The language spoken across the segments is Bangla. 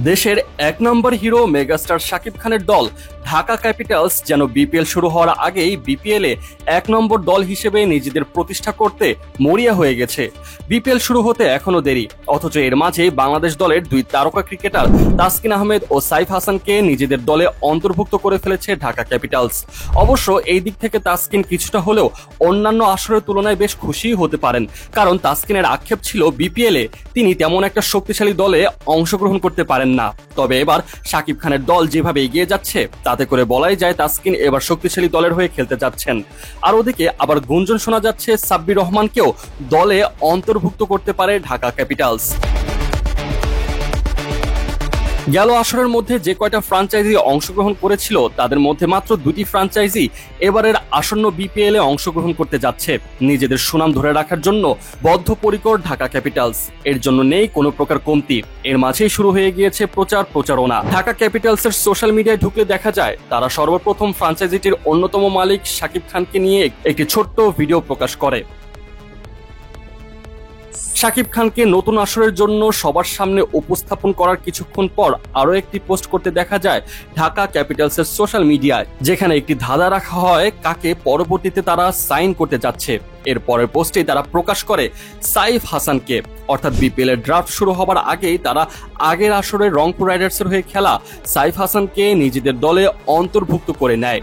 দেশের এক নম্বর হিরো মেগাস্টার শাকিব খানের দল ঢাকা ক্যাপিটালস যেন বিপিএল শুরু হওয়ার আগেই বিপিএল এ এক নম্বর দল হিসেবে নিজেদের প্রতিষ্ঠা করতে মরিয়া হয়ে গেছে। বিপিএল শুরু হতে এখনো দেরি, অথচ এর মাঝে বাংলাদেশ দলের দুই তারকা ক্রিকেটার তাসকিন আহমেদ ও সাইফ হাসানকে নিজেদের দলে অন্তর্ভুক্ত করে ফেলেছে ঢাকা ক্যাপিটালস। অবশ্য এই দিক থেকে তাসকিন কিছুটা হলেও অন্যান্য আসরের তুলনায় বেশ খুশি হতে পারেন, কারণ তাসকিনের আক্ষেপ ছিল বিপিএল এ তিনি তেমন একটা শক্তিশালী দলে অংশগ্রহণ করতে পারেন না। তবে এবার শাকিব খানের দল যেভাবে এগিয়ে যাচ্ছে তাতে করে বলাই যায় তাসকিন এবার শক্তিশালী দলের হয়ে খেলতে যাচ্ছেন। আর ওদিকে আবার গুঞ্জন শোনা যাচ্ছে সাব্বির রহমানকেও দলে অন্তর্ভুক্ত করতে পারে ঢাকা ক্যাপিটালস। গেল আসরের মধ্যে যে কয়টা ফ্র্যাঞ্চাইজি অংশগ্রহণ করেছিল তাদের মধ্যে মাত্র দুটি ফ্র্যাঞ্চাইজি এবারের আসন্ন বিপিএল এ অংশগ্রহণ করতে যাচ্ছে। নিজেদের সুনাম ধরে রাখার জন্য বদ্ধপরিকর ঢাকা ক্যাপিটালস, এর জন্য নেই কোনো প্রকার কমতি। এর মাঝেই শুরু হয়ে গিয়েছে প্রচারণা। ঢাকা ক্যাপিটালসের সোশ্যাল মিডিয়ায় ঢুকলে দেখা যায় তারা সর্বপ্রথম ফ্র্যাঞ্চাইজিটির অন্যতম মালিক শাকিব খানকে নিয়ে একটি ছোট্ট ভিডিও প্রকাশ করে। শাকিব খানকে নতুন আসরের জন্য সবার সামনে উপস্থাপন করার কিছুক্ষণ পর আরো একটি পোস্ট করতে দেখা যায় ঢাকা ক্যাপিটালসের সোশ্যাল মিডিয়ায়, যেখানে একটি ধাঁধা রাখা হয় কাকে পরবর্তীতে তারা সাইন করতে যাচ্ছে। এর পরের পোস্টে তারা প্রকাশ করে সাইফ হাসানকে, অর্থাৎ বিপিএল এর ড্রাফট শুরু হবার আগেই তারা আগের আসরে রংপুর রাইডার্সের হয়ে খেলা সাইফ হাসানকে নিজেদের দলে অন্তর্ভুক্ত করে নেয়।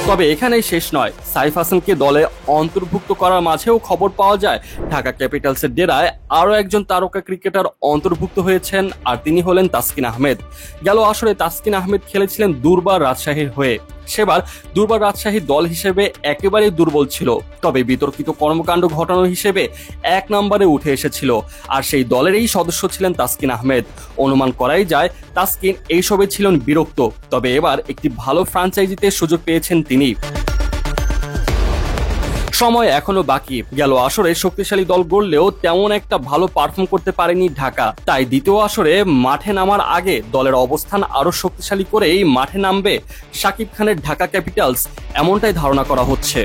তবে এখানেই শেষ নয়, সাইফ হাসানকে দলে অন্তর্ভুক্ত করার মাঝেও খবর পাওয়া যায় ঢাকা ক্যাপিটালসের ডেরায় আরো একজন তারকা ক্রিকেটার অন্তর্ভুক্ত হয়েছেন, আর তিনি হলেন তাসকিন আহমেদ। গেল আসরে তাসকিন আহমেদ খেলেছিলেন দুর্বার রাজশাহীর হয়ে। সেবার দুর্বার রাজশাহী দল হিসেবে একেবারেই দুর্বল ছিল, তবে বিতর্কিত কর্মকাণ্ড ঘটানো হিসেবে এক নম্বরে উঠে এসেছিল, আর সেই দলেরই সদস্য ছিলেন তাসকিন আহমেদ। অনুমান করাই যায় তাসকিন এইসবে ছিলেন বিরক্ত, তবে এবার একটি ভালো ফ্র্যাঞ্চাইজিতে সুযোগ পেয়েছেন তিনি। সময় এখনো বাকি। গেল আসরে শক্তিশালী দল গড়লেও তেমন একটা ভালো পারফর্ম করতে পারেনি ঢাকা, তাই দ্বিতীয় আসরে মাঠে নামার আগে দলের অবস্থান আরো শক্তিশালী করেই মাঠে নামবে শাকিব খানের ঢাকা ক্যাপিটালস, এমনটাই ধারণা করা হচ্ছে।